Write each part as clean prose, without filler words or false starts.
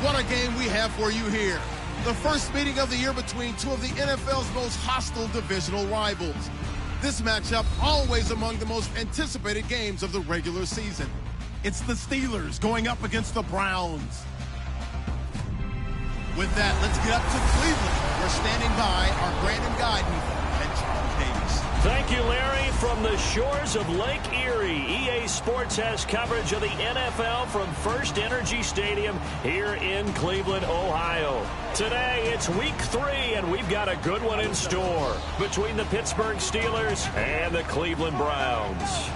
What a game we have for you here. The first meeting of the year between two of the NFL's most hostile divisional rivals. This matchup always among the most anticipated games of the regular season. It's the Steelers going up against the Browns. With that, let's get up to Cleveland. We're standing by our Brandon Guyton and Charles Davis. Thank you, Larry. From the shores of Lake Erie, EA Sports has coverage of the NFL from First Energy Stadium here in Cleveland, Ohio. Today, it's week 3, and we've got a good one in store between the Pittsburgh Steelers and the Cleveland Browns.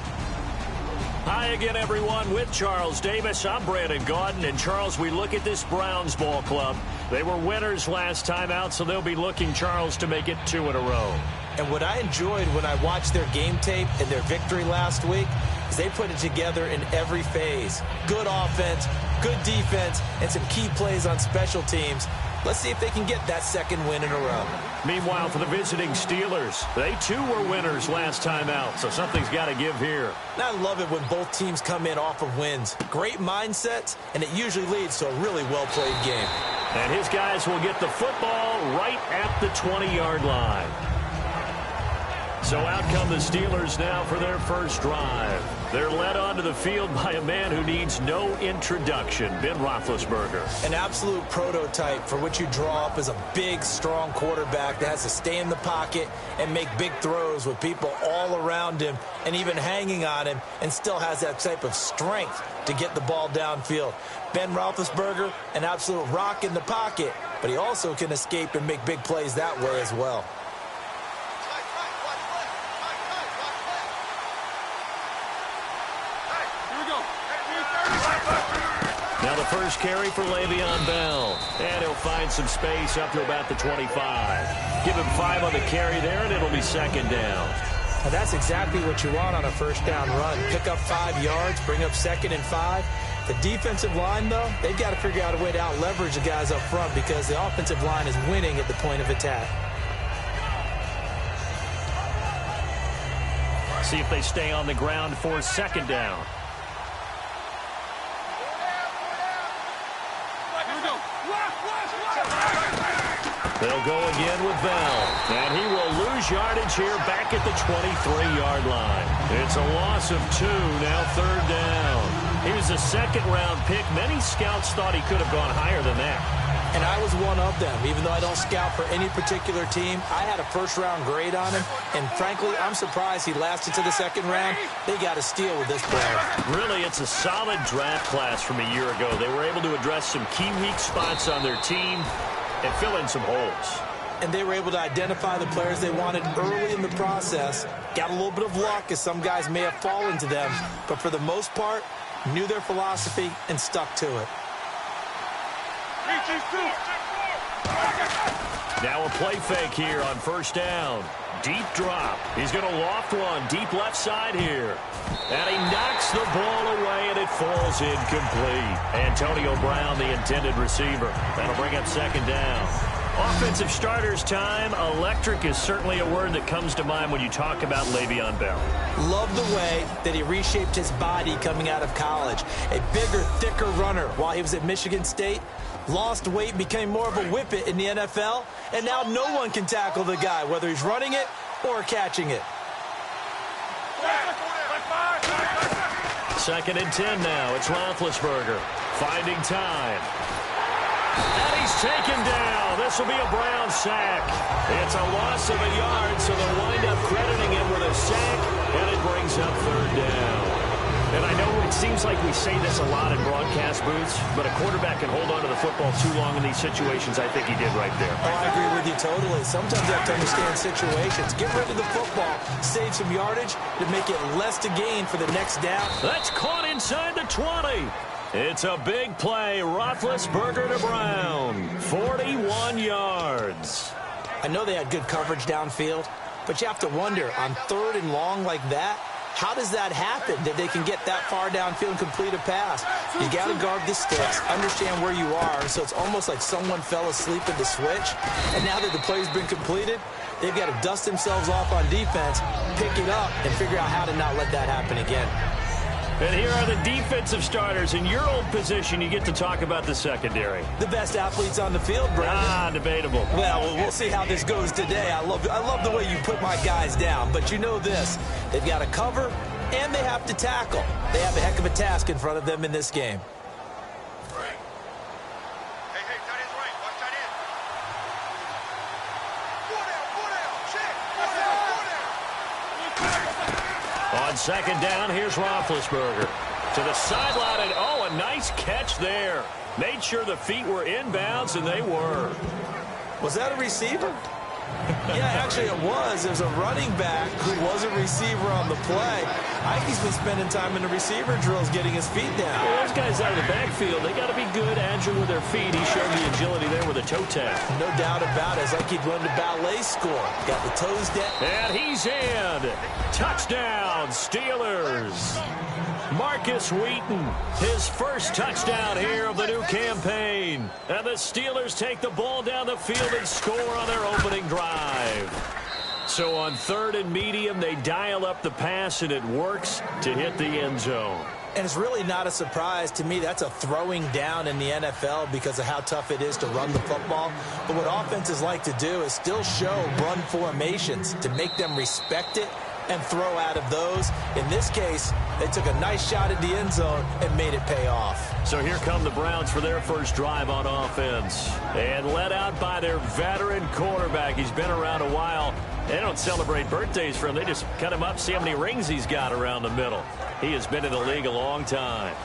Hi again, everyone. With Charles Davis, I'm Brandon Guyton. And, Charles, we look at this Browns ball club. They were winners last time out, so they'll be looking, Charles, to make it 2 in a row. And what I enjoyed when I watched their game tape and their victory last week is they put it together in every phase. Good offense, good defense, and some key plays on special teams. Let's see if they can get that second win in a row. Meanwhile, for the visiting Steelers, they too were winners last time out, so something's got to give here. And I love it when both teams come in off of wins. Great mindsets, and it usually leads to a really well-played game. And his guys will get the football right at the 20-yard line. So out come the Steelers now for their first drive. They're led onto the field by a man who needs no introduction, Ben Roethlisberger. An absolute prototype for what you draw up as a big, strong quarterback that has to stay in the pocket and make big throws with people all around him and even hanging on him, and still has that type of strength to get the ball downfield. Ben Roethlisberger, an absolute rock in the pocket, but he also can escape and make big plays that way as well. Now the first carry for Le'Veon Bell. And he'll find some space up to about the 25. Give him 5 on the carry there, and it'll be second down. Now that's exactly what you want on a first down run. Pick up 5 yards, bring up 2nd and 5. The defensive line, though, they've got to figure out a way to out-leverage the guys up front because the offensive line is winning at the point of attack. See if they stay on the ground for second down. They'll go again with Bell, and he will lose yardage here back at the 23-yard line. It's a loss of 2, now third down. He was a second-round pick. Many scouts thought he could have gone higher than that. And I was one of them. Even though I don't scout for any particular team, I had a first-round grade on him, and frankly, I'm surprised he lasted to the second round. They got a steal with this player. Really, it's a solid draft class from a year ago. They were able to address some key weak spots on their team and fill in some holes. And they were able to identify the players they wanted early in the process. Got a little bit of luck, as some guys may have fallen to them, but for the most part, knew their philosophy and stuck to it. Now a play fake here on first down. Deep drop. He's going to loft one deep left side here. And he knocks the ball away, and it falls incomplete. Antonio Brown, the intended receiver. That'll bring up second down. Offensive starters time. Electric is certainly a word that comes to mind when you talk about Le'Veon Bell. Love the way that he reshaped his body coming out of college. A bigger, thicker runner while he was at Michigan State. Lost weight, became more of a whippet in the NFL, and now no one can tackle the guy, whether he's running it or catching it. Second and 10 now. It's Roethlisberger finding time. And he's taken down. This will be a Brown sack. It's a loss of a yard, so they'll wind up crediting him with a sack, and it brings up third down. And I know it seems like we say this a lot in broadcast booths, but a quarterback can hold on to the football too long in these situations. I think he did right there. Oh, I agree with you totally. Sometimes you have to understand situations. Get rid of the football, save some yardage to make it less to gain for the next down. That's caught inside the 20. It's a big play. Roethlisberger to Brown. 41 yards. I know they had good coverage downfield, but you have to wonder, on 3rd and long like that, how does that happen, that they can get that far downfield and complete a pass? You got to guard the sticks, understand where you are, so it's almost like someone fell asleep at the switch, and now that the play's been completed, they've got to dust themselves off on defense, pick it up, and figure out how to not let that happen again. And here are the defensive starters. In your old position, you get to talk about the secondary. The best athletes on the field, Brandon. Debatable. Well, we'll see how this goes today. I love the way you put my guys down. But you know this. They've got to cover, and they have to tackle. They have a heck of a task in front of them in this game. On second down, here's Roethlisberger. To the sideline, and a nice catch there. Made sure the feet were inbounds, and they were. Was that a receiver? Yeah, actually it was. There's a running back who was a receiver on the play. Ike's been spending time in the receiver drills getting his feet down. Well, those guys out of the backfield, they got to be good, agile with their feet. He showed the agility there with a toe tap. No doubt about it. It's like he'd run the ballet score. Got the toes down. And he's in. Touchdown, Steelers. Marcus Wheaton, his first touchdown here of the new campaign. And the Steelers take the ball down the field and score on their opening drive. So on third and medium, they dial up the pass, and it works to hit the end zone. And it's really not a surprise to me. That's a throwing down in the NFL because of how tough it is to run the football. But what offenses like to do is still show run formations to make them respect it and throw out of those. In this case, they took a nice shot at the end zone and made it pay off. So here come the Browns for their first drive on offense. And led out by their veteran quarterback. He's been around a while. They don't celebrate birthdays for him. They just cut him up, see how many rings he's got around the middle. He has been in the league a long time.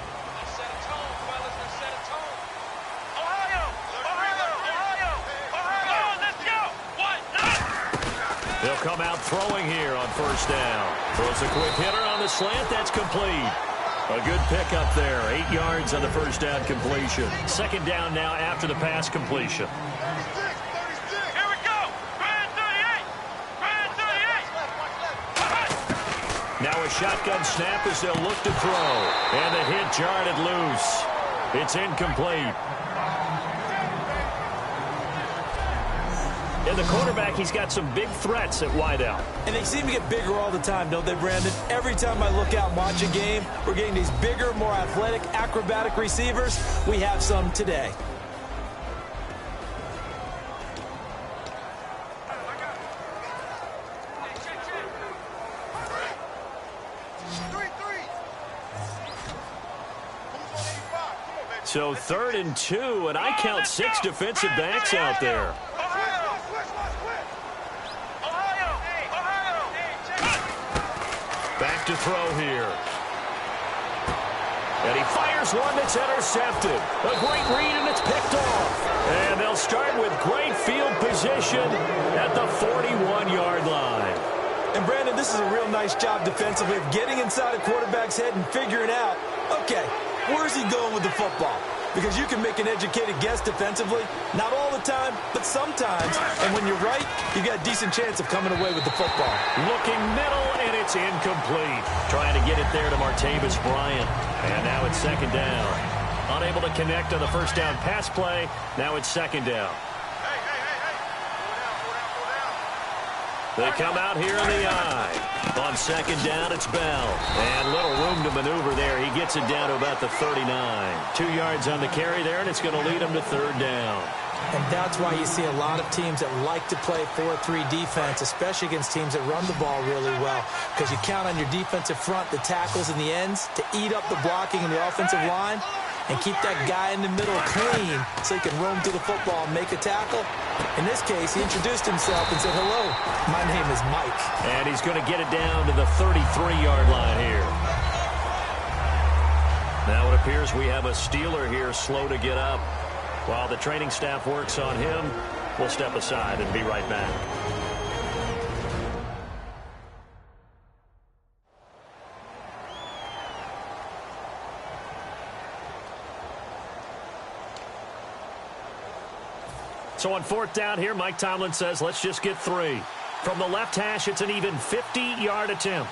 He'll come out throwing here on first down. Throws a quick hitter on the slant. That's complete. A good pickup there. 8 yards on the first down completion. Second down now after the pass completion. Here we go. Brand 38. Brand 38. Now a shotgun snap as they'll look to throw. And the hit jarred it loose. It's incomplete. And the quarterback, he's got some big threats at wideout. And they seem to get bigger all the time, don't they, Brandon? Every time I look out and watch a game, we're getting these bigger, more athletic, acrobatic receivers. We have some today. So 3rd and 2, and I count 6 defensive backs out there. Back to throw here. And he fires one that's intercepted. A great read, and it's picked off. And they'll start with great field position at the 41-yard line. And, Brandon, this is a real nice job defensively of getting inside a quarterback's head and figuring out, okay, where's he going with the football? Because you can make an educated guess defensively. Not all the time, but sometimes. And when you're right, you've got a decent chance of coming away with the football. Looking middle, and it's incomplete. Trying to get it there to Martavis Bryant. And now it's second down. Unable to connect on the first down pass play. Now it's second down. They come out here in the eye. On second down, it's Bell. And little room to maneuver there. He gets it down to about the 39. 2 yards on the carry there, and it's going to lead him to third down. And that's why you see a lot of teams that like to play 4-3 defense, especially against teams that run the ball really well. Because you count on your defensive front, the tackles and the ends, to eat up the blocking in the offensive line and keep that guy in the middle clean so he can roam through the football and make a tackle. In this case, he introduced himself and said, hello, my name is Mike. And he's going to get it down to the 33-yard line here. Now it appears we have a Steeler here slow to get up. While the training staff works on him, we'll step aside and be right back. So on fourth down here, Mike Tomlin says, let's just get 3. From the left hash, it's an even 50-yard attempt.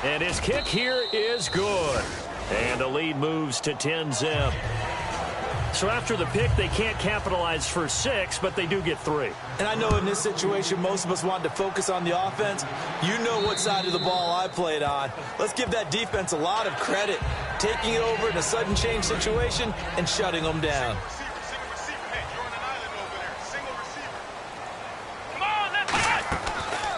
And his kick here is good. And the lead moves to 10-zip. So after the pick, they can't capitalize for 6, but they do get 3. And I know in this situation, most of us wanted to focus on the offense. You know what side of the ball I played on. Let's give that defense a lot of credit, taking it over in a sudden change situation and shutting them down.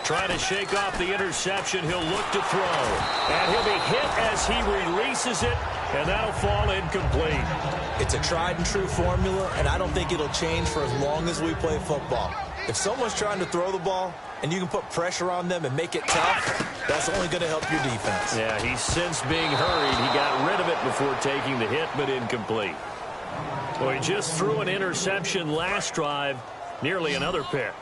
Trying to shake off the interception. He'll look to throw. And he'll be hit as he releases it, and that'll fall incomplete. It's a tried-and-true formula, and I don't think it'll change for as long as we play football. If someone's trying to throw the ball and you can put pressure on them and make it tough, that's only going to help your defense. Yeah, he's since being hurried. He got rid of it before taking the hit, but incomplete. Well, he just threw an interception last drive, nearly another pick.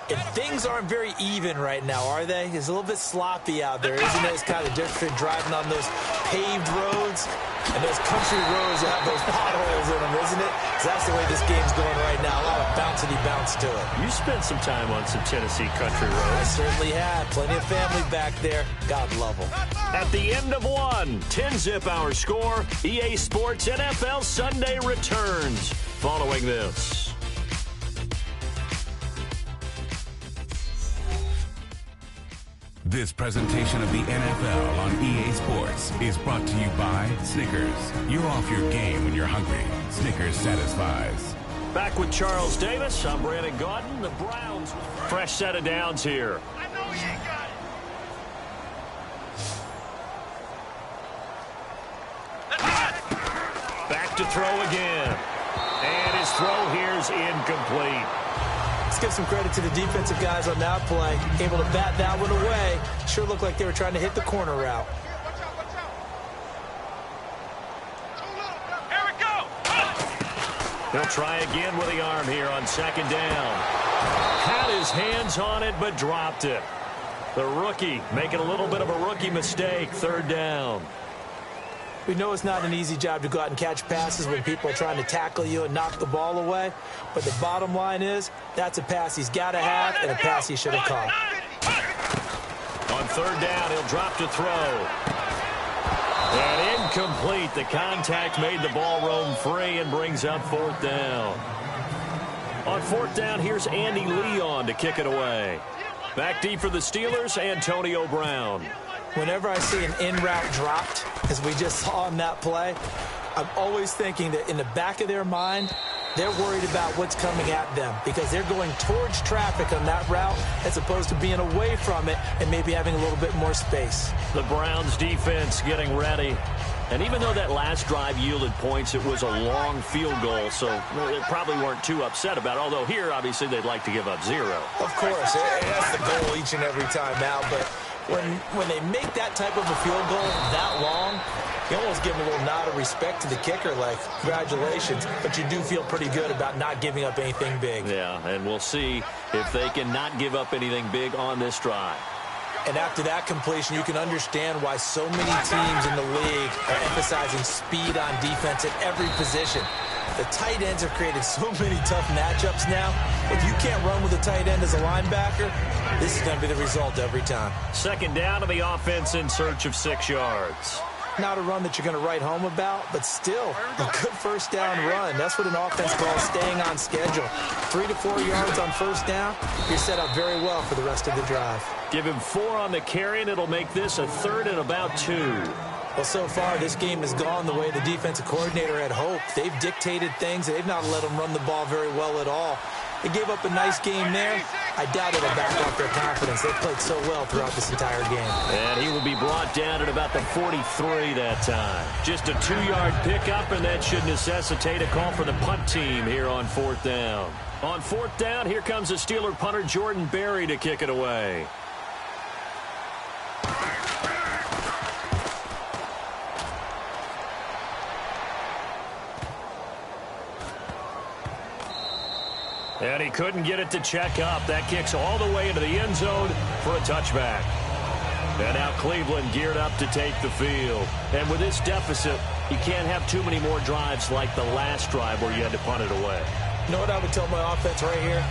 And things aren't very even right now, are they? It's a little bit sloppy out there, isn't it? It's kind of different driving on those paved roads and those country roads that have those potholes in them, isn't it? Because that's the way this game's going right now. A lot of bouncy bounce to it. You spent some time on some Tennessee country roads. I certainly have. Plenty of family back there. God love them. At the end of one, 10-zip our score. EA Sports NFL Sunday returns following this. This presentation of the NFL on EA Sports is brought to you by Snickers. You're off your game when you're hungry. Snickers satisfies. Back with Charles Davis. I'm Brandon Gaudin. The Browns, fresh set of downs here. I know he ain't got it. Back to throw again. And his throw here's incomplete. Let's give some credit to the defensive guys on that play. Able to bat that one away. Sure looked like they were trying to hit the corner route. Watch out, watch out. Here we go. He'll try again with the arm here on second down. Had his hands on it, but dropped it. The rookie making a little bit of a rookie mistake. Third down. We know it's not an easy job to go out and catch passes when people are trying to tackle you and knock the ball away. But the bottom line is, that's a pass he's got to have and a pass he should have caught. On third down, he'll drop to throw. And incomplete. The contact made the ball roam free and brings up fourth down. On fourth down, here's Andy Leon to kick it away. Back deep for the Steelers, Antonio Brown. Whenever I see an in-route dropped, as we just saw in that play, I'm always thinking that in the back of their mind, they're worried about what's coming at them because they're going towards traffic on that route as opposed to being away from it and maybe having a little bit more space. The Browns defense getting ready. And even though that last drive yielded points, it was a long field goal, so they probably weren't too upset about it. Although here, obviously, they'd like to give up 0. Of course, that's the goal each and every time out, but when they make that type of a field goal that long, you almost give them a little nod of respect to the kicker, like, congratulations, but you do feel pretty good about not giving up anything big. Yeah, and we'll see if they can not give up anything big on this drive. And after that completion, you can understand why so many teams in the league are emphasizing speed on defense at every position. The tight ends have created so many tough matchups now. If you can't run with a tight end as a linebacker, this is going to be the result every time. Second down to the offense in search of 6 yards. Not a run that you're going to write home about, but still a good first down run. That's what an offense calls staying on schedule. 3 to 4 yards on first down, you're set up very well for the rest of the drive. Give him 4 on the carry, and it'll make this a third and about 2. Well, so far, this game has gone the way the defensive coordinator had hoped. They've dictated things. They've not let them run the ball very well at all. They gave up a nice game there. I doubt it'll back off their confidence. They've played so well throughout this entire game. And he will be brought down at about the 43 that time. Just a 2-yard pickup, and that should necessitate a call for the punt team here on fourth down. On fourth down, here comes the Steeler punter Jordan Berry to kick it away. And he couldn't get it to check up. That kicks all the way into the end zone for a touchback. And now Cleveland geared up to take the field. And with this deficit, you can't have too many more drives like the last drive where you had to punt it away. You know what I would tell my offense right here?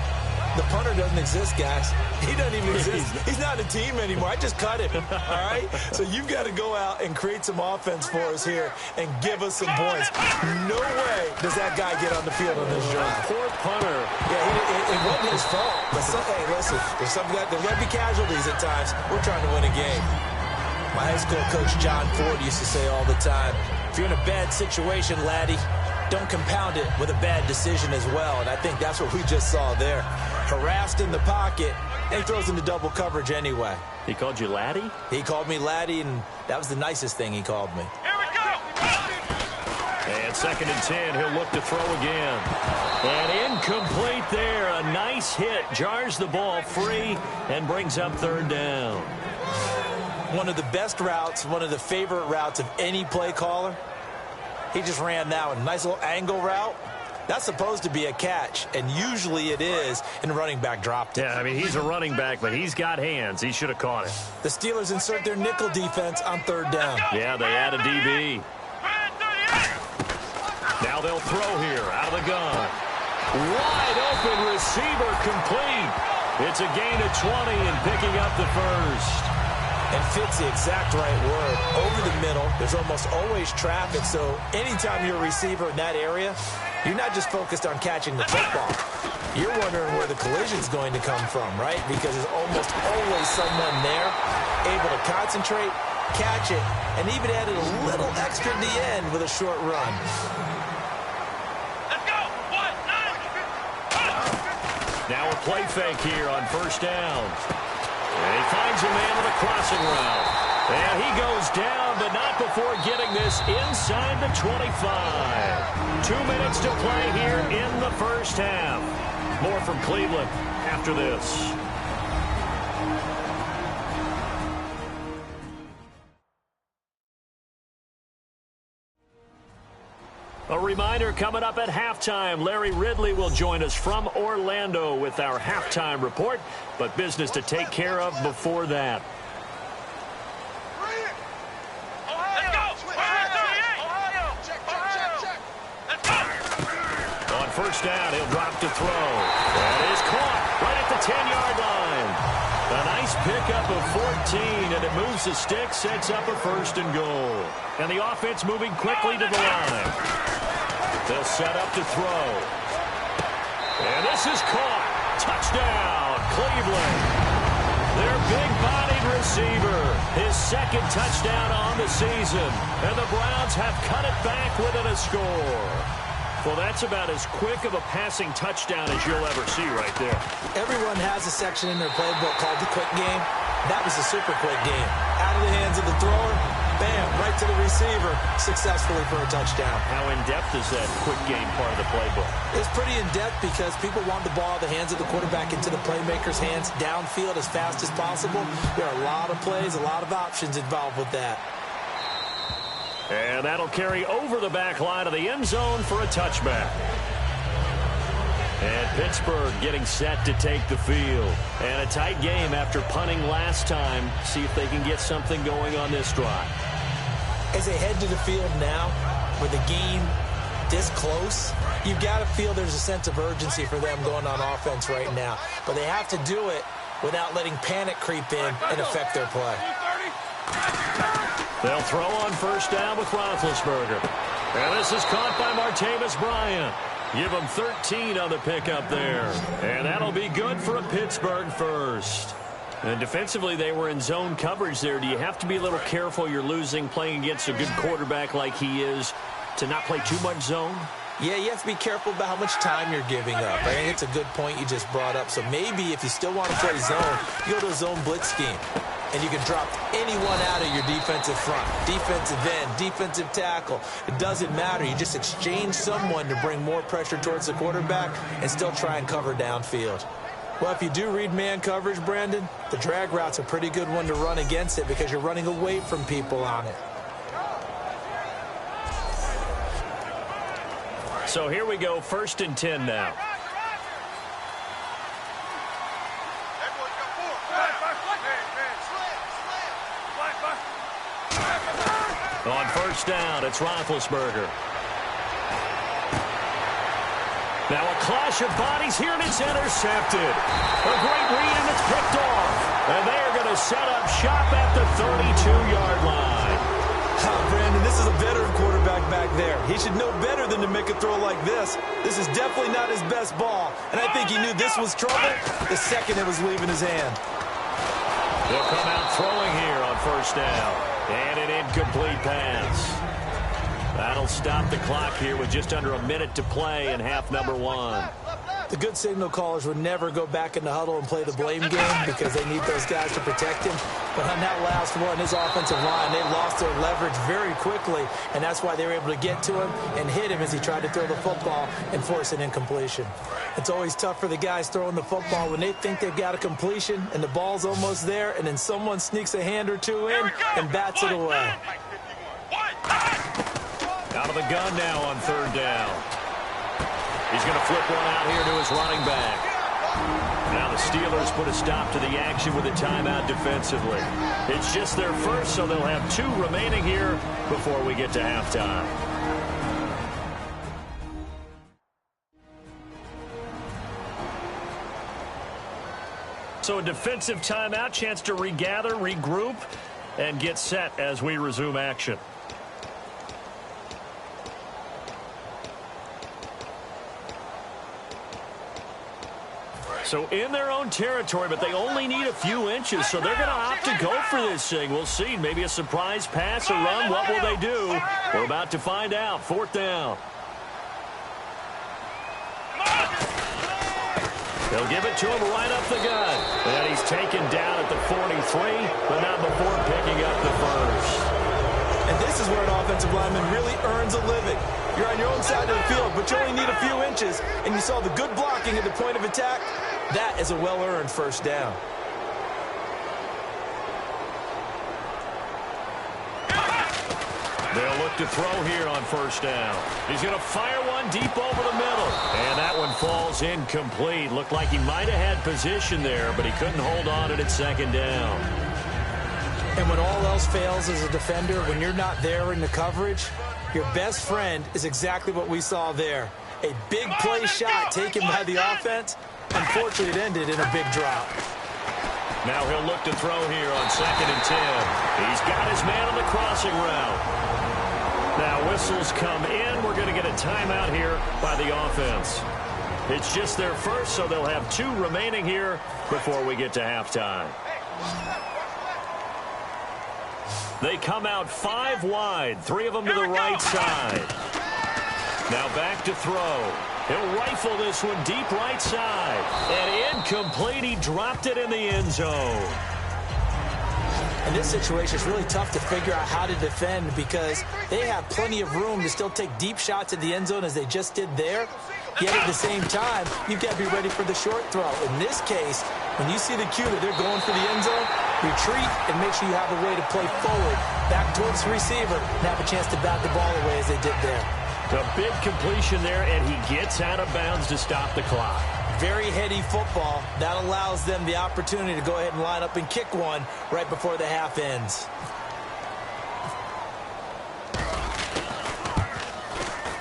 The punter doesn't exist, guys. He doesn't even exist. He's not a team anymore. I just cut him, all right? So you've got to go out and create some offense for us here and give us some points. No way does that guy get on the field on this drive. Poor punter. Yeah, it wasn't his fault. But hey, listen, there's going to be casualties at times. We're trying to win a game. My high school coach, John Ford, used to say all the time, if you're in a bad situation, laddie, don't compound it with a bad decision as well. And I think that's what we just saw there. Harassed in the pocket, and he throws into double coverage anyway. He called you laddie? He called me laddie, and that was the nicest thing he called me. Here we go. And 2nd and 10, he'll look to throw again. And incomplete there. A nice hit. Jars the ball free and brings up 3rd down. One of the best routes, one of the favorite routes of any play caller. He just ran that one. Nice little angle route. That's supposed to be a catch, and usually it is, and the running back dropped it. Yeah, I mean, he's a running back, but he's got hands. He should have caught it. The Steelers insert their nickel defense on 3rd down. Yeah, they add a DB. Now they'll throw here out of the gun. Wide open receiver complete. It's a gain of 20 and picking up the first. And fits the exact right word. Over the middle, there's almost always traffic, so anytime you're a receiver in that area, you're not just focused on catching the football. You're wondering where the collision's going to come from, right? Because there's almost always someone there able to concentrate, catch it, and even added a little extra at the end with a short run. Let's go. 1, 9. Now a play fake here on 1st down. And he finds a man with a crossing route. And he goes down, but not before getting this inside the 25. 2 minutes to play here in the 1st half. More from Cleveland after this. A reminder coming up at halftime, Larry Ridley will join us from Orlando with our halftime report, but business to take care of before that. Let's go. 38. On 1st down, he'll drop to throw. That is caught right at the 10-yard line. A nice pickup of 14, and it moves the stick, sets up a 1st and goal. And the offense moving quickly to the line. They'll set up to throw. And this is caught. Touchdown, Cleveland. Their big-bodied receiver. His 2nd touchdown on the season. And the Browns have cut it back within a score. Well, that's about as quick of a passing touchdown as you'll ever see right there. Everyone has a section in their playbook called the quick game. That was a super quick game. Out of the hands of the thrower, bam, right to the receiver, successfully for a touchdown. How in-depth is that quick game part of the playbook? It's pretty in-depth because people want the ball out of the hands of the quarterback into the playmaker's hands downfield as fast as possible. There are a lot of plays, a lot of options involved with that. And that'll carry over the back line of the end zone for a touchback. And Pittsburgh getting set to take the field. And a tight game after punting last time. See if they can get something going on this drive. As they head to the field now, with the game this close, you've got to feel there's a sense of urgency for them going on offense right now. But they have to do it without letting panic creep in and affect their play. They'll throw on 1st down with Roethlisberger. And this is caught by Martavis Bryant. Give him 13 on the pickup there. And that'll be good for a Pittsburgh 1st. And defensively, they were in zone coverage there. Do you have to be a little careful you're losing playing against a good quarterback like he is to not play too much zone? Yeah, you have to be careful about how much time you're giving up. I think it's a good point you just brought up. So maybe if you still want to play zone, you go to a zone blitz scheme. And you can drop anyone out of your defensive front, defensive end, defensive tackle. It doesn't matter. You just exchange someone to bring more pressure towards the quarterback and still try and cover downfield. Well, if you do read man coverage, Brandon, the drag route's a pretty good one to run against it because you're running away from people on it. So here we go, 1st and 10 now. On 1st down, it's Roethlisberger. Now a clash of bodies here, and it's intercepted. A great read, and it's picked off. And they are going to set up shop at the 32-yard line. Brandon, this is a veteran quarterback back there. He should know better than to make a throw like this. This is definitely not his best ball, and I think he knew this was trouble the second it was leaving his hand. They'll come out throwing here on first down. And an incomplete pass. That'll stop the clock here with just under a minute to play in half number 1. The good signal callers would never go back in the huddle and play the blame game because they need those guys to protect him. But on that last one, his offensive line, they lost their leverage very quickly, and that's why they were able to get to him and hit him as he tried to throw the football and force an incompletion. It's always tough for the guys throwing the football when they think they've got a completion and the ball's almost there, and then someone sneaks a hand or two in and bats it away. Out of the gun now on third down. He's going to flip one out here to his running back. Now the Steelers put a stop to the action with a timeout defensively. It's just their first, so they'll have 2 remaining here before we get to halftime. So a defensive timeout, chance to regather, regroup, and get set as we resume action. So in their own territory, but they only need a few inches, so they're going to opt to go for this thing. We'll see. Maybe a surprise pass or run. What will they do? We're about to find out. Fourth down. They'll give it to him right up the gut. And he's taken down at the 43, but not before picking up the first. And this is where an offensive lineman really earns a living. You're on your own side of the field, but you only need a few inches, and you saw the good blocking at the point of attack. That is a well-earned first down. They'll look to throw here on first down. He's going to fire one deep over the middle. And that one falls incomplete. Looked like he might have had position there, but he couldn't hold on at second down. And when all else fails as a defender, when you're not there in the coverage, your best friend is exactly what we saw there. A big play shot taken by the offense. Unfortunately, it ended in a big drop. Now he'll look to throw here on 2nd and 10. He's got his man on the crossing route. Now whistles come in. We're going to get a timeout here by the offense. It's just their first, so they'll have 2 remaining here before we get to halftime. They come out 5 wide, 3 of them to the right side. Now back to throw. He'll rifle this one deep right side. And incomplete. He dropped it in the end zone. In this situation, it's really tough to figure out how to defend because they have plenty of room to still take deep shots at the end zone as they just did there. Yet at the same time, you've got to be ready for the short throw. In this case, when you see the cue that they're going for the end zone, retreat and make sure you have a way to play forward, back towards the receiver, and have a chance to bat the ball away as they did there. A big completion there, and he gets out of bounds to stop the clock. Very heady football. That allows them the opportunity to go ahead and line up and kick one right before the half ends.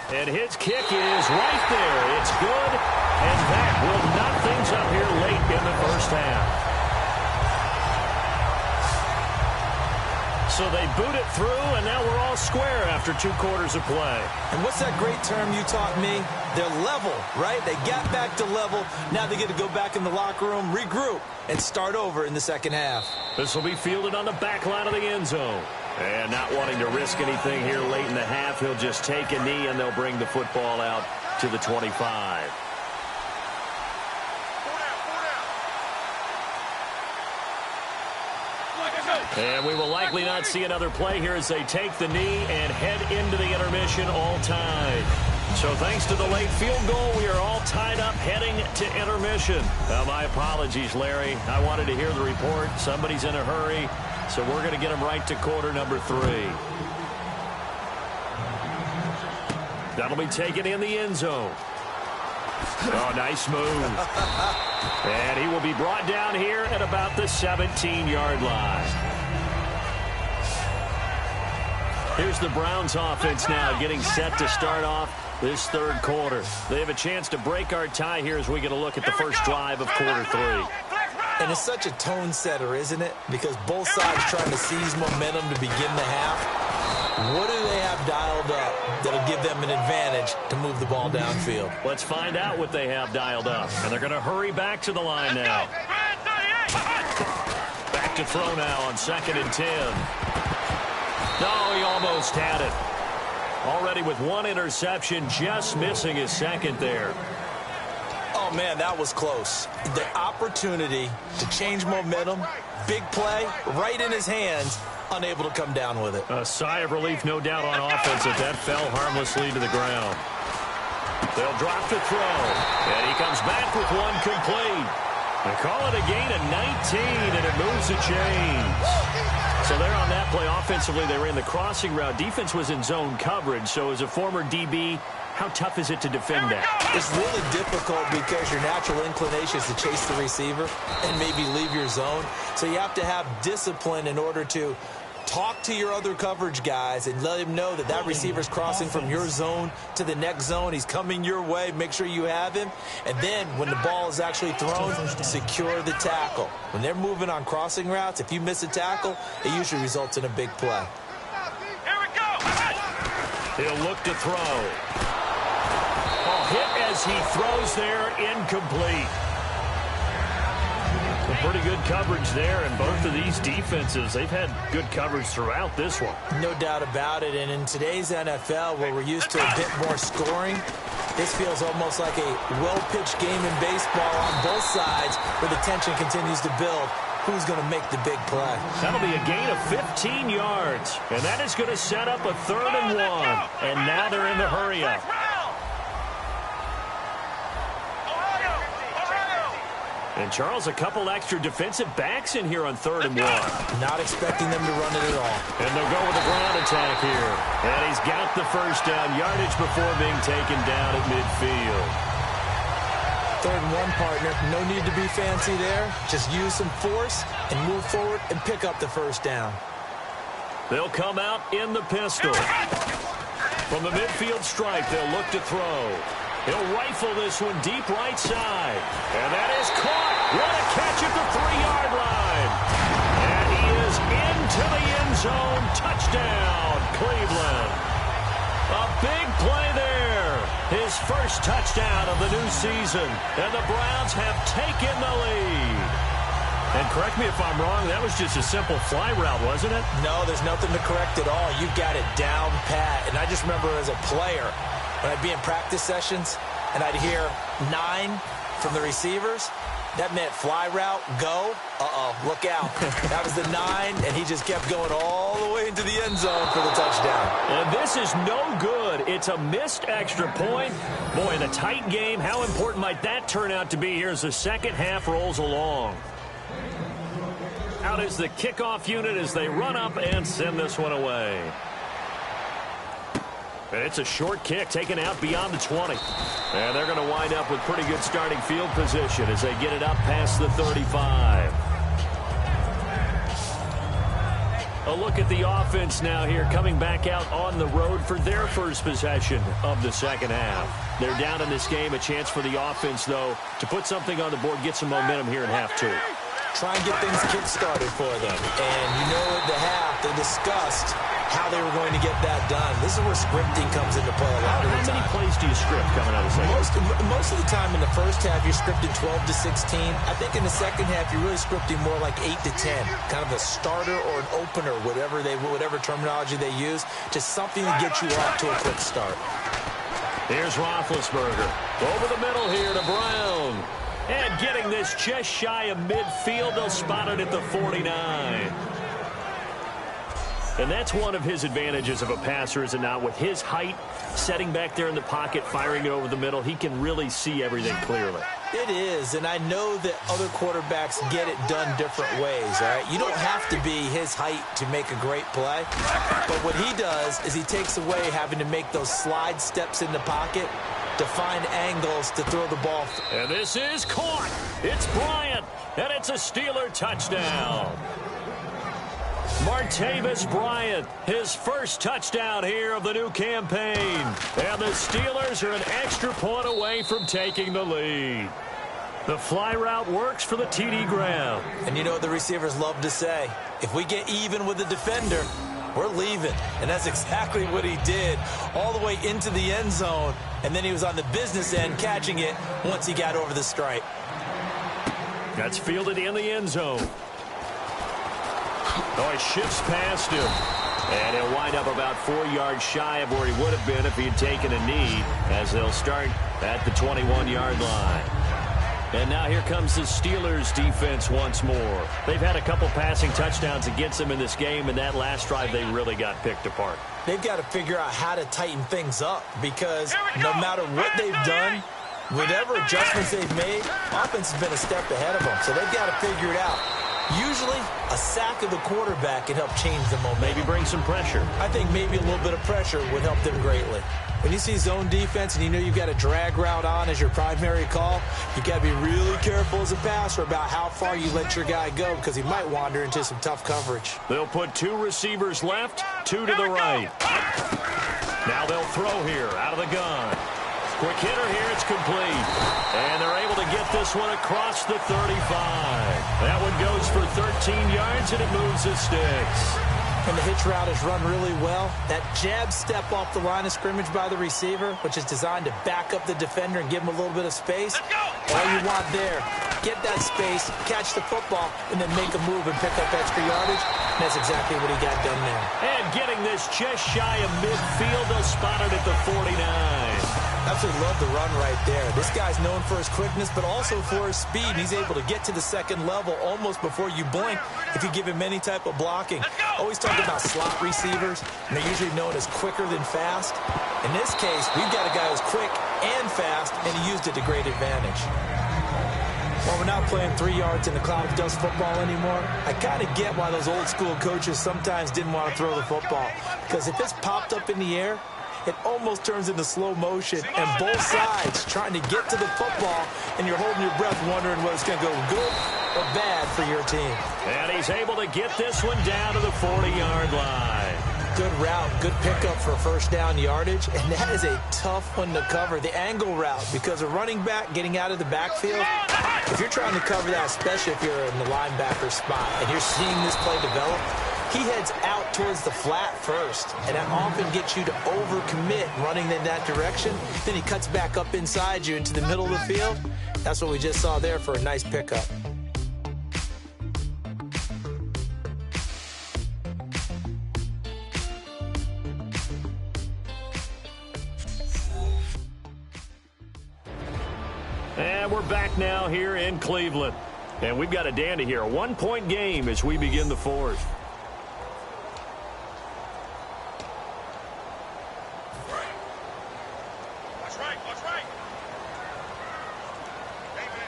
And his kick is right there. It's good, and that will knock things up here late in the first half. So they boot it through, and now we're all square after 2 quarters of play. And what's that great term you taught me? They're level, right? They got back to level. Now they get to go back in the locker room, regroup, and start over in the second half. This will be fielded on the back line of the end zone. And not wanting to risk anything here late in the half, he'll just take a knee, and they'll bring the football out to the 25. And we will likely not see another play here as they take the knee and head into the intermission all tied. So thanks to the late field goal, we are all tied up heading to intermission. My apologies, Larry. I wanted to hear the report. Somebody's in a hurry, so we're going to get them right to quarter number 3. That'll be taken in the end zone. Oh, nice move. And he will be brought down here at about the 17-yard line. Here's the Browns offense now getting set to start off this third quarter. They have a chance to break our tie here as we get a look at the first drive of quarter 3. And it's such a tone setter, isn't it? Because both sides trying to seize momentum to begin the half. What do they have dialed up that'll give them an advantage to move the ball downfield? Let's find out what they have dialed up. And they're going to hurry back to the line now. Back to throw now on 2nd and 10. No, he almost had it. Already with 1 interception, just missing his second there. Oh, man, that was close. The opportunity to change momentum, big play, right in his hands, unable to come down with it. A sigh of relief, no doubt, on offense as that fell harmlessly to the ground. They'll drop the throw, and he comes back with 1 complete. They call it a gain of 19, and it moves the chains. So there on that play, offensively, they ran the crossing route. Defense was in zone coverage, so as a former DB, how tough is it to defend that? It's really difficult because your natural inclination is to chase the receiver and maybe leave your zone. So you have to have discipline in order to talk to your other coverage guys and let him know that that receiver's crossing from your zone to the next zone. He's coming your way. Make sure you have him. And then when the ball is actually thrown, secure the tackle. When they're moving on crossing routes, if you miss a tackle, it usually results in a big play. Here we go. He'll look to throw. Oh, hit as he throws there, incomplete. Pretty good coverage there, and both of these defenses, they've had good coverage throughout this one. No doubt about it, and in today's NFL, where we're used to a bit more scoring, this feels almost like a well-pitched game in baseball on both sides where the tension continues to build. Who's going to make the big play? That'll be a gain of 15 yards, and that is going to set up a 3rd and 1, and now they're in the hurry-up. And, Charles, a couple extra defensive backs in here on 3rd and 1. Not expecting them to run it at all. And they'll go with a ground attack here. And he's got the first down, yardage before being taken down at midfield. 3rd and 1, partner. No need to be fancy there. Just use some force and move forward and pick up the first down. They'll come out in the pistol. From the midfield stripe, they'll look to throw. He'll rifle this one deep right side. And that is caught. What a catch at the 3-yard line. And he is into the end zone. Touchdown, Cleveland. A big play there. His first touchdown of the new season. And the Browns have taken the lead. And correct me if I'm wrong, that was just a simple fly route, wasn't it? No, there's nothing to correct at all. You've got it down pat. And I just remember as a player, when I'd be in practice sessions and I'd hear 9 from the receivers, that meant fly route, go, look out. That was the 9, and he just kept going all the way into the end zone for the touchdown. And this is no good. It's a missed extra point. Boy, in a tight game, how important might that turn out to be here as the second half rolls along? Out is the kickoff unit as they run up and send this one away. And it's a short kick taken out beyond the 20. And they're going to wind up with pretty good starting field position as they get it up past the 35. A look at the offense now here, coming back out on the road for their first possession of the second half. They're down in this game. A chance for the offense, though, to put something on the board, get some momentum here in half 2. Try and get things kick-started for them. And you know at the half, they discussed how they were going to get that done. This is where scripting comes into play a lot of the time. How many plays do you script coming out of the second? Most of the time in the first half, you're scripting 12 to 16. I think in the second half, you're really scripting more like 8 to 10. Kind of a starter or an opener, whatever terminology they use. Just something to get you off to a quick start. Here's Roethlisberger. Over the middle here to Brown. And getting this just shy of midfield. They'll spot it at the 49. And that's one of his advantages of a passer, is it not? With his height, setting back there in the pocket, firing it over the middle, he can really see everything clearly. It is, and I know that other quarterbacks get it done different ways, all right? You don't have to be his height to make a great play, but what he does is he takes away having to make those slide steps in the pocket to find angles to throw the ball. And this is caught. It's Bryant, and it's a Steeler touchdown. Martavis Bryant, his first touchdown here of the new campaign. And the Steelers are an extra point away from taking the lead. The fly route works for the TD Graham. And you know what the receivers love to say? If we get even with the defender, we're leaving. And that's exactly what he did, all the way into the end zone. And then he was on the business end catching it once he got over the stripe. That's fielded in the end zone. Oh, he shifts past him. And he'll wind up about 4 yards shy of where he would have been if he had taken a knee, as they'll start at the 21-yard line. And now here comes the Steelers defense once more. They've had a couple passing touchdowns against them in this game, and that last drive they really got picked apart. They've got to figure out how to tighten things up, because no matter what they've done, whatever adjustments they've made, offense has been a step ahead of them. So they've got to figure it out. Usually, a sack of the quarterback can help change the momentum. Maybe bring some pressure. I think maybe a little bit of pressure would help them greatly. When you see zone defense and you know you've got a drag route on as your primary call, you've got to be really careful as a passer about how far you let your guy go, because he might wander into some tough coverage. They'll put 2 receivers left, 2 to the right. Now they'll throw here out of the gun. Quick hitter here, it's complete. And they're able to get this one across the 35. That one goes for 13 yards, and it moves the sticks. And the hitch route is run really well. That jab step off the line of scrimmage by the receiver, which is designed to back up the defender and give him a little bit of space. All you want there, get that space, catch the football, and then make a move and pick up extra yardage. And that's exactly what he got done there. And getting this just shy of midfield, they'll spot it at the 49. Absolutely love the run right there. This guy's known for his quickness, but also for his speed. He's able to get to the second level almost before you blink if you give him any type of blocking. Always talk about slot receivers, and they're usually known as quicker than fast. In this case, we've got a guy who's quick and fast, and he used it to great advantage. While we're not playing 3 yards in the cloud of dust football anymore, I kind of get why those old school coaches sometimes didn't want to throw the football. Because if it's popped up in the air, it almost turns into slow motion, and both sides trying to get to the football, and you're holding your breath wondering whether it's going to go good or bad for your team. And he's able to get this one down to the 40-yard line. Good route, good pickup for first down yardage, and that is a tough one to cover. The angle route, because a running back getting out of the backfield, if you're trying to cover that, especially if you're in the linebacker spot, and you're seeing this play develop, he heads out towards the flat first, and that often gets you to overcommit running in that direction. Then he cuts back up inside you into the middle of the field. That's what we just saw there for a nice pickup. And we're back now here in Cleveland. And we've got a dandy here. A 1-point game as we begin the fourth.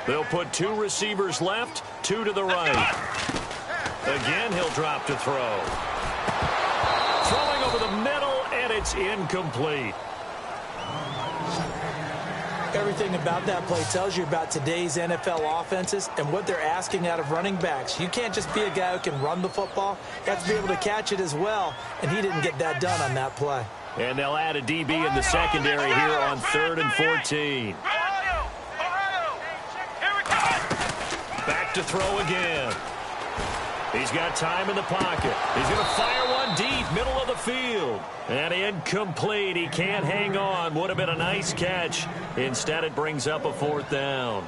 They'll put 2 receivers left, 2 to the right. Again, he'll drop to throw. Throwing over the middle, and it's incomplete. Everything about that play tells you about today's NFL offenses and what they're asking out of running backs. You can't just be a guy who can run the football. You have to be able to catch it as well, and he didn't get that done on that play. And they'll add a DB in the secondary here on 3rd and 14. Back to throw again. He's got time in the pocket. He's going to fire one deep, middle of the field. And incomplete. He can't hang on. Would have been a nice catch. Instead, it brings up a 4th down.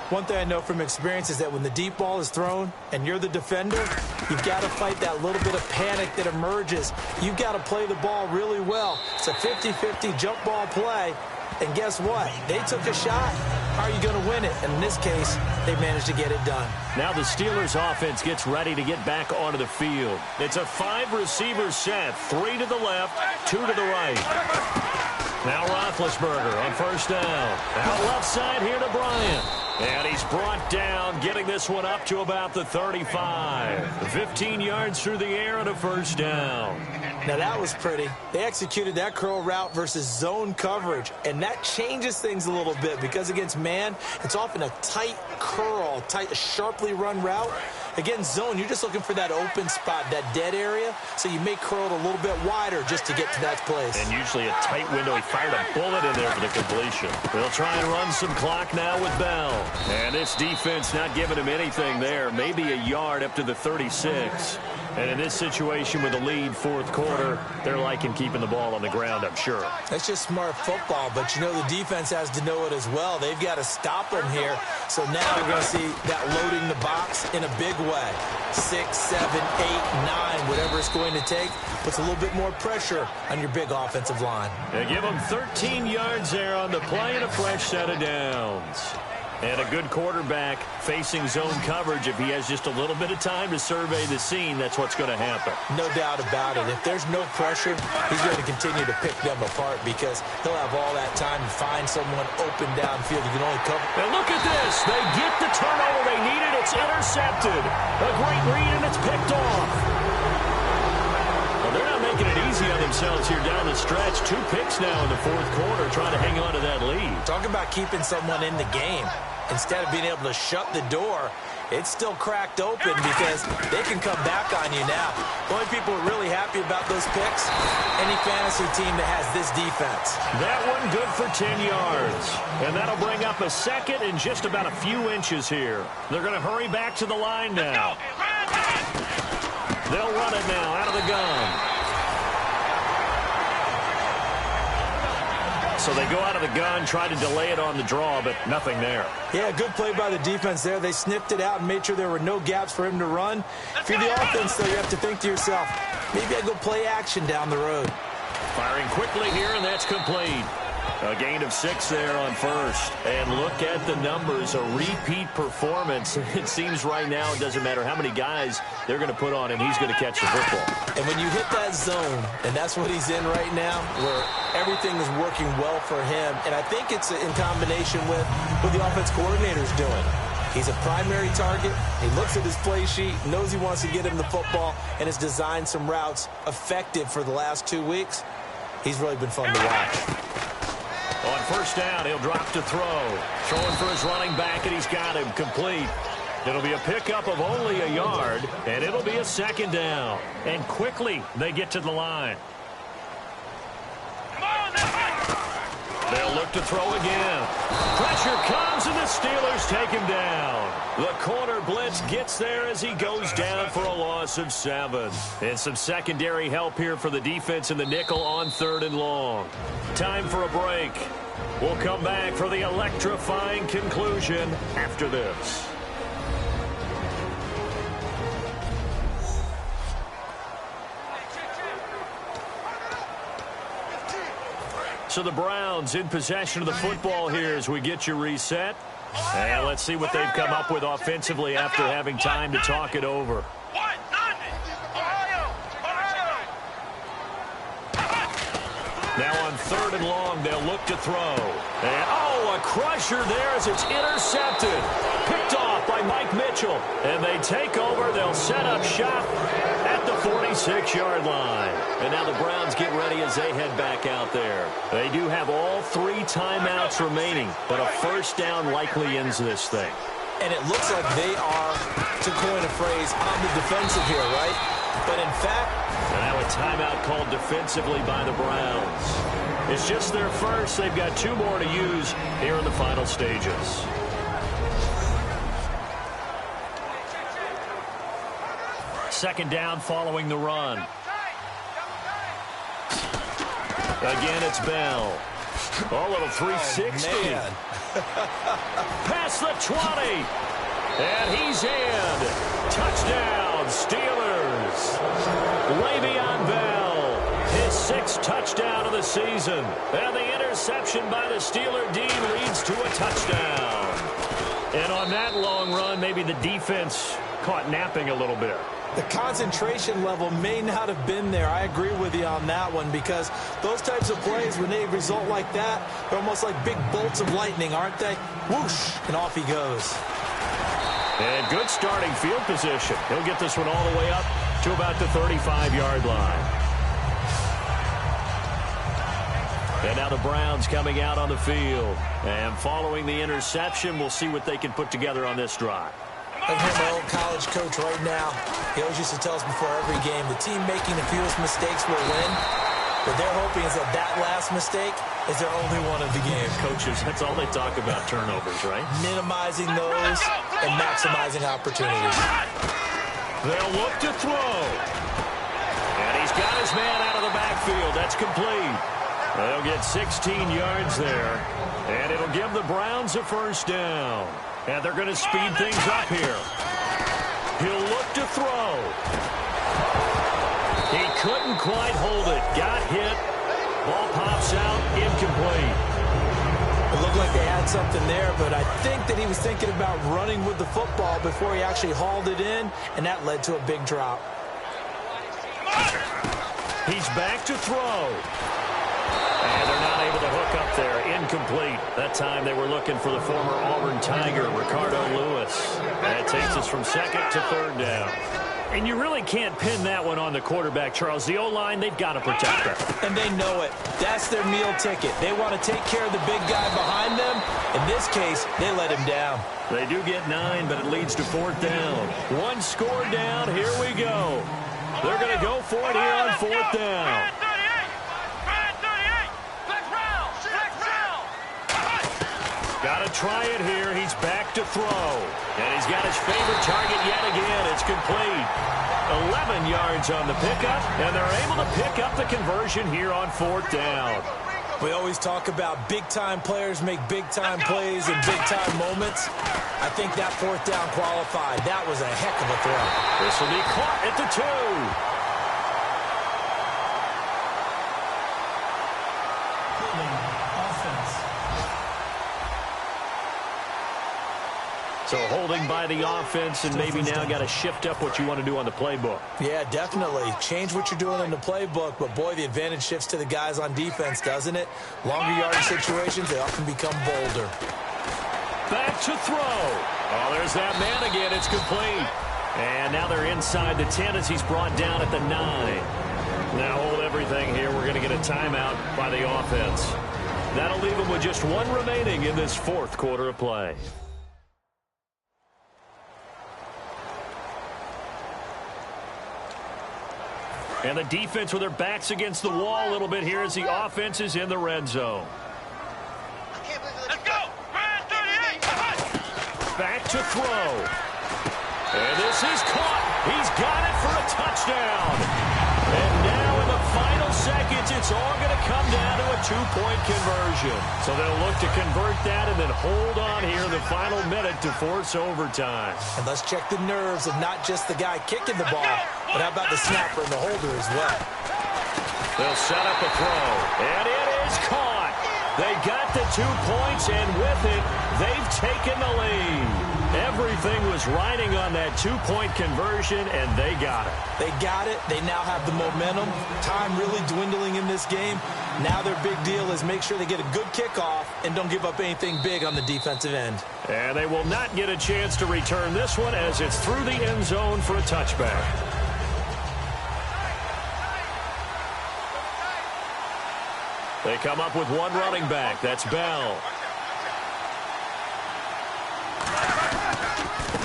One thing I know from experience is that when the deep ball is thrown and you're the defender, you've got to fight that little bit of panic that emerges. You've got to play the ball really well. It's a 50-50 jump ball play. And guess what? They took a shot. How are you going to win it? And in this case, they managed to get it done. Now the Steelers offense gets ready to get back onto the field. It's a 5-receiver set. 3 to the left, 2 to the right. Now Roethlisberger on first down. Out left side here to Bryant. And he's brought down, getting this one up to about the 35. 15 yards through the air and a first down. Now that was pretty. They executed that curl route versus zone coverage, and that changes things a little bit because against man, it's often a tight curl, tight, sharply run route. Again, zone, you're just looking for that open spot, that dead area, so you may curl it a little bit wider just to get to that place. And usually a tight window. He fired a bullet in there for the completion. They'll try and run some clock now with Bell. And this defense not giving him anything there. Maybe a yard up to the 36. And in this situation with a lead fourth quarter, they're liking keeping the ball on the ground, I'm sure. That's just smart football, but you know the defense has to know it as well. They've got to stop them here. So now we're going to see that loading the box in a big way. 6, 7, 8, 9, whatever it's going to take, puts a little bit more pressure on your big offensive line. They give them 13 yards there on the play and a fresh set of downs. And a good quarterback facing zone coverage. If he has just a little bit of time to survey the scene, that's what's going to happen. No doubt about it. If there's no pressure, he's going to continue to pick them apart because he'll have all that time to find someone open downfield. You can only cover. And look at this. They get the turnover they needed. It's intercepted. A great read, and it's picked off. Well, they're not making it easy on themselves here down the stretch. 2 picks now in the fourth quarter trying to hang on to that lead. Talk about keeping someone in the game. Instead of being able to shut the door, it's still cracked open because they can come back on you now. The only people who are really happy about those picks, any fantasy team that has this defense. That one good for 10 yards. And that'll bring up a second in just about a few inches here. They're going to hurry back to the line now. They'll run it now out of the gun. So they go out of the gun, try to delay it on the draw, but nothing there. Yeah, good play by the defense there. They sniffed it out and made sure there were no gaps for him to run. If you're the offense, though, you have to think to yourself, maybe I go play action down the road. Firing quickly here, and that's complete. A gain of 6 there on first. And look at the numbers, a repeat performance. It seems right now it doesn't matter how many guys they're going to put on him, he's going to catch the football. And when you hit that zone, and that's what he's in right now, where everything is working well for him, and I think it's in combination with what the offense coordinator's doing. He's a primary target. He looks at his play sheet, knows he wants to get him the football, and has designed some routes effective for the last 2 weeks. He's really been fun to watch. On first down, he'll drop to throw. Throwing for his running back, and he's got him complete. It'll be a pickup of only a yard, and it'll be a second down. And quickly, they get to the line. They'll look to throw again. Pressure comes, and the Steelers take him down. The corner blitz gets there as he goes down for a loss of 7. And some secondary help here for the defense in the nickel on 3rd and long. Time for a break. We'll come back for the electrifying conclusion after this. So the Browns in possession of the football here as we get you reset. And let's see what they've come up with offensively after having time to talk it over. Now on 3rd and long, they'll look to throw. And, a crusher there as it's intercepted. Picked off by Mike Mitchell. And they take over. They'll set up shop at the 46-yard line. And now the Browns get ready as they head back out there. They do have all 3 timeouts remaining, but a first down likely ends this thing. And it looks like they are, to coin a phrase, on the defensive here, right? But in fact... And now a timeout called defensively by the Browns. It's just their first. They've got 2 more to use here in the final stages. Second down following the run. Again, it's Bell. A little 360. Past the 20. And he's in. Touchdown, Steelers. Le'Veon Bell, his 6th touchdown of the season. And the interception by the Steeler D leads to a touchdown. And on that long run, maybe the defense caught napping a little bit. The concentration level may not have been there. I agree with you on that one because those types of plays, when they result like that, they're almost like big bolts of lightning, aren't they? Whoosh, and off he goes. And good starting field position. He'll get this one all the way up to about the 35-yard line. And now the Browns coming out on the field. And following the interception, we'll see what they can put together on this drive. I hear my old college coach right now. He always used to tell us before every game, the team making the fewest mistakes will win. What they're hoping is that last mistake is their only one of the game. Coaches, that's all they talk about, turnovers, right? Minimizing those and maximizing opportunities. They'll look to throw. And he's got his man out of the backfield. That's complete. They'll get 16 yards there. And it'll give the Browns a first down. And they're going to speed things up here. He'll look to throw. He couldn't quite hold it. Got hit. Ball pops out. Incomplete. It looked like they had something there, but I think that he was thinking about running with the football before he actually hauled it in, and that led to a big drop. He's back to throw. And they're not able to hook up there. Incomplete. That time they were looking for the former Auburn Tiger, Ricardo Lewis. That takes us from second to third down. And you really can't pin that one on the quarterback, Charles. The O-line, they've got to protect that. And they know it. That's their meal ticket. They want to take care of the big guy behind them. In this case, they let him down. They do get 9, but it leads to fourth down. One score down. Here we go. They're going to go for it here on fourth down. Got to try it here. He's back to throw. And he's got his favorite target yet again. It's complete. 11 yards on the pickup, and they're able to pick up the conversion here on fourth down. We always talk about big-time players make big-time plays in big-time moments. I think that fourth down qualified. That was a heck of a throw. This will be caught at the 2. So holding by the offense, and maybe now got to shift up what you want to do on the playbook. Yeah, definitely. Change what you're doing in the playbook, but boy, the advantage shifts to the guys on defense, doesn't it? Longer yardage situations, they often become bolder. Back to throw. Oh, there's that man again. It's complete. And now they're inside the 10 as he's brought down at the 9. Now hold everything here. We're going to get a timeout by the offense. That'll leave them with just 1 remaining in this fourth quarter of play. And the defense with their backs against the wall a little bit here as the offense is in the red zone. Let's go! Back to throw. And this is caught. He's got it for a touchdown. And now in the final seconds, it's all going to come down to a 2-point conversion. So they'll look to convert that and then hold on here in the final minute to force overtime. And let's check the nerves of not just the guy kicking the ball, but how about the snapper and the holder as well. They'll set up a throw. And it is caught. They got the 2 points, and with it, they've taken the lead. Everything was riding on that 2-point conversion, and they got it. They got it. They now have the momentum. Time really dwindling in this game. Now their big deal is make sure they get a good kickoff and don't give up anything big on the defensive end. And they will not get a chance to return this one as it's through the end zone for a touchback. They come up with 1 running back. That's Bell.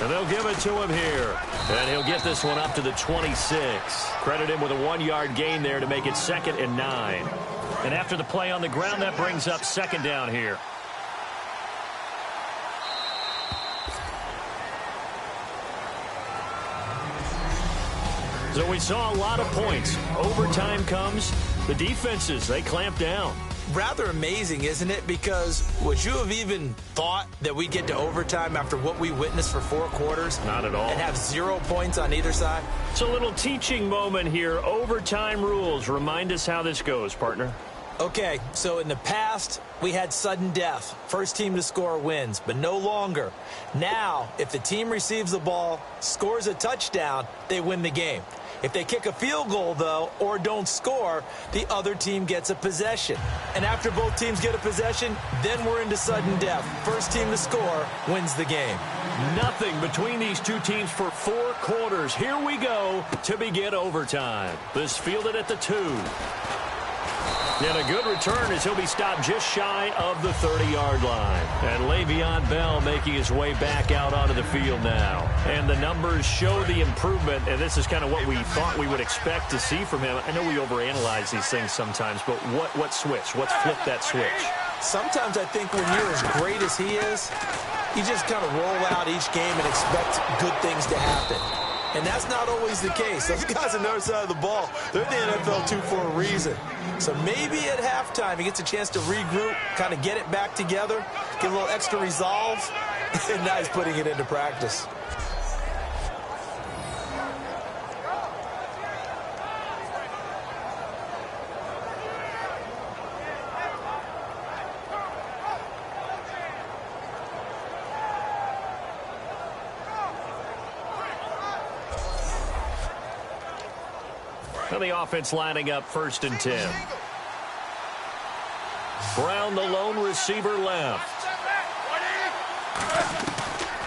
And they'll give it to him here. And he'll get this one up to the 26. Credit him with a 1-yard gain there to make it 2nd and 9. And after the play on the ground, that brings up 2nd down here. So we saw a lot of points. Overtime comes. The defenses, they clamp down. Rather amazing, isn't it? Because would you have even thought that we'd get to overtime after what we witnessed for 4 quarters? Not at all. And have 0 points on either side? It's a little teaching moment here. Overtime rules. Remind us how this goes, partner. Okay, so in the past, we had sudden death. First team to score wins, but no longer. Now, if the team receives the ball, scores a touchdown, they win the game. If they kick a field goal, though, or don't score, the other team gets a possession. And after both teams get a possession, then we're into sudden death. First team to score wins the game. Nothing between these two teams for 4 quarters. Here we go to begin overtime. This fielded at the 2. And a good return as he'll be stopped just shy of the 30-yard line. And Le'Veon Bell making his way back out onto the field now. And the numbers show the improvement, and this is kind of what we thought we would expect to see from him. I know we overanalyze these things sometimes, but what switch? What's flipped that switch? Sometimes I think when you're as great as he is, you just kind of roll out each game and expect good things to happen. And that's not always the case. Those guys on the other side of the ball, they're in the NFL too for a reason. So maybe at halftime he gets a chance to regroup, kind of get it back together, get a little extra resolve, and now he's putting it into practice. And the offense lining up 1st and 10. Brown, the lone receiver, left.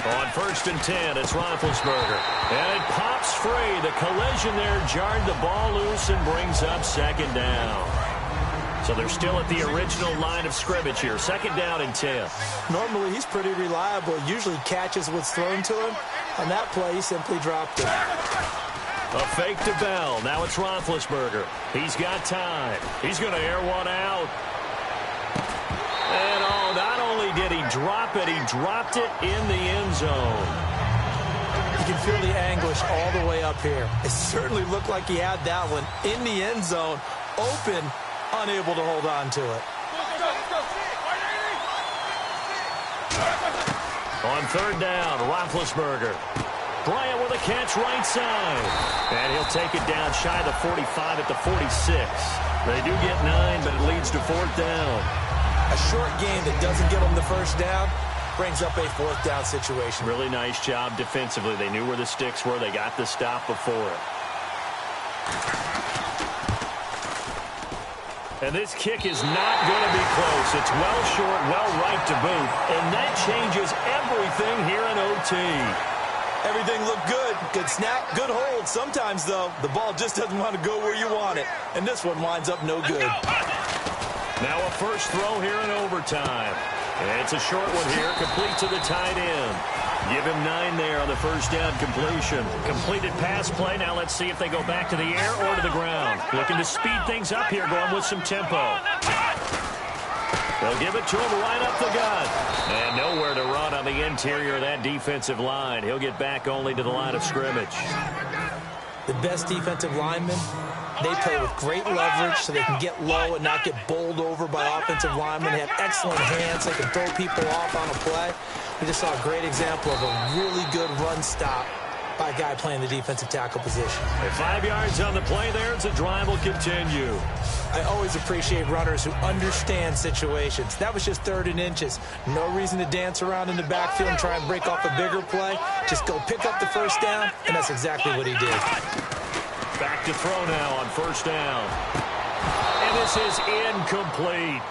On 1st and 10, it's Roethlisberger. And it pops free. The collision there jarred the ball loose and brings up 2nd down. So they're still at the original line of scrimmage here. 2nd down and 10. Normally, he's pretty reliable. Usually catches what's thrown to him. On that play, he simply dropped it. A fake to Bell. Now it's Roethlisberger. He's got time. He's going to air one out. And not only did he drop it, he dropped it in the end zone. You can feel the anguish all the way up here. It certainly looked like he had that one in the end zone, open, unable to hold on to it. On 3rd down, Roethlisberger. Bryant with a catch right side. And he'll take it down shy of the 45 at the 46. They do get 9, but it leads to 4th down. A short game that doesn't get them the 1st down brings up a 4th down situation. Really nice job defensively. They knew where the sticks were. They got the stop before it. And this kick is not going to be close. It's well short, well right to boot. And that changes everything here in OT. Everything looked good. Good snap, good hold. Sometimes, though, the ball just doesn't want to go where you want it. And this one winds up no good. Now a first throw here in overtime. And it's a short one here, complete to the tight end. Give him 9 there on the 1st down completion. Completed pass play. Now let's see if they go back to the air or to the ground. Looking to speed things up here, going with some tempo. They'll give it to him right up the gut. And nowhere to run on the interior of that defensive line. He'll get back only to the line of scrimmage. The best defensive linemen, they play with great leverage so they can get low and not get bowled over by offensive linemen. They have excellent hands. They can throw people off on a play. We just saw a great example of a really good run stop by a guy playing the defensive tackle position. At 5 yards on the play there, the drive will continue. I always appreciate runners who understand situations. That was just 3rd and inches. No reason to dance around in the backfield and try and break off a bigger play. Just go pick up the 1st down, and that's exactly what he did. Back to throw now on 1st down. And this is incomplete.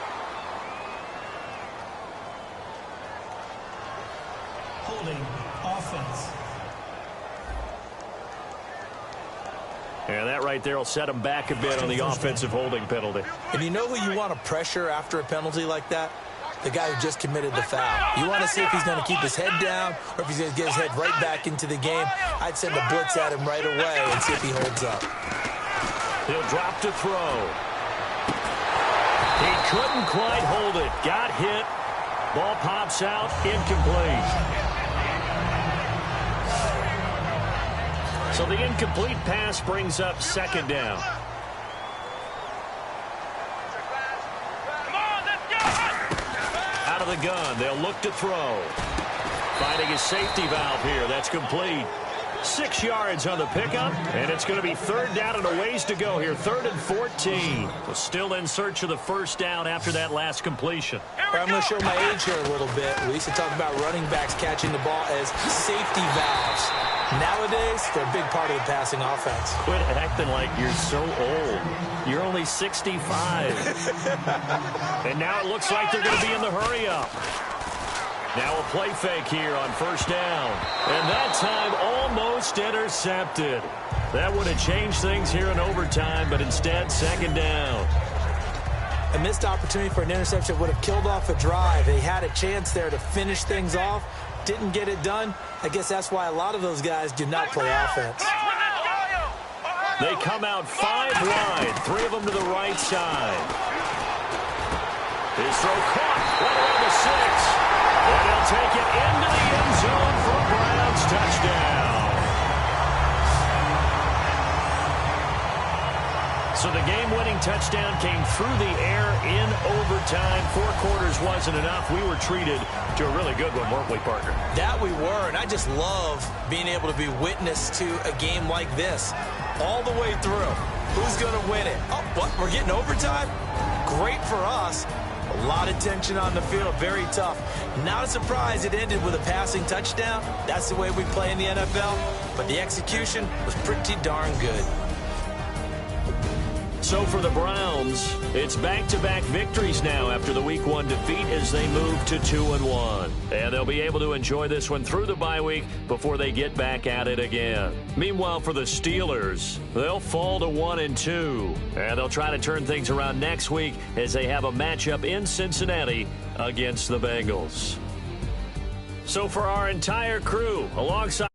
Holding offense. And that right there will set him back a bit on the offensive holding penalty. And you know who you want to pressure after a penalty like that? The guy who just committed the foul. You want to see if he's going to keep his head down or if he's going to get his head right back into the game. I'd send a blitz at him right away and see if he holds up. He'll drop to throw. He couldn't quite hold it. Got hit. Ball pops out. Incomplete. So the incomplete pass brings up 2nd down. Out of the gun, they'll look to throw. Finding a safety valve here. That's complete. 6 yards on the pickup, and it's going to be 3rd down and a ways to go here. 3rd and 14. We're still in search of the 1st down after that last completion. I'm going to show my age here a little bit. We used to talk about running backs catching the ball as safety valves. Nowadays, they're a big part of the passing offense. Quit acting like you're so old. You're only 65. And now it looks like they're going to be in the hurry-up. Now a play fake here on 1st down. And that time almost intercepted. That would have changed things here in overtime, but instead 2nd down. A missed opportunity for an interception would have killed off a drive. They had a chance there to finish things off. Didn't get it done. I guess that's why a lot of those guys do not play offense. They come out 5 wide, 3 of them to the right side. His throw caught right around the 6. And he'll take it into the end zone for a Browns touchdown. So the game-winning touchdown came through the air in overtime. 4 quarters wasn't enough. We were treated to a really good one, weren't we, partner? That we were, and I just love being able to be witness to a game like this all the way through. Who's going to win it? Oh, what? We're getting overtime? Great for us. A lot of tension on the field, very tough. Not a surprise it ended with a passing touchdown. That's the way we play in the NFL, but the execution was pretty darn good. So for the Browns, it's back-to-back victories now after the Week 1 defeat as they move to 2-1. And they'll be able to enjoy this one through the bye week before they get back at it again. Meanwhile, for the Steelers, they'll fall to 1-2. And they'll try to turn things around next week as they have a matchup in Cincinnati against the Bengals. So for our entire crew, alongside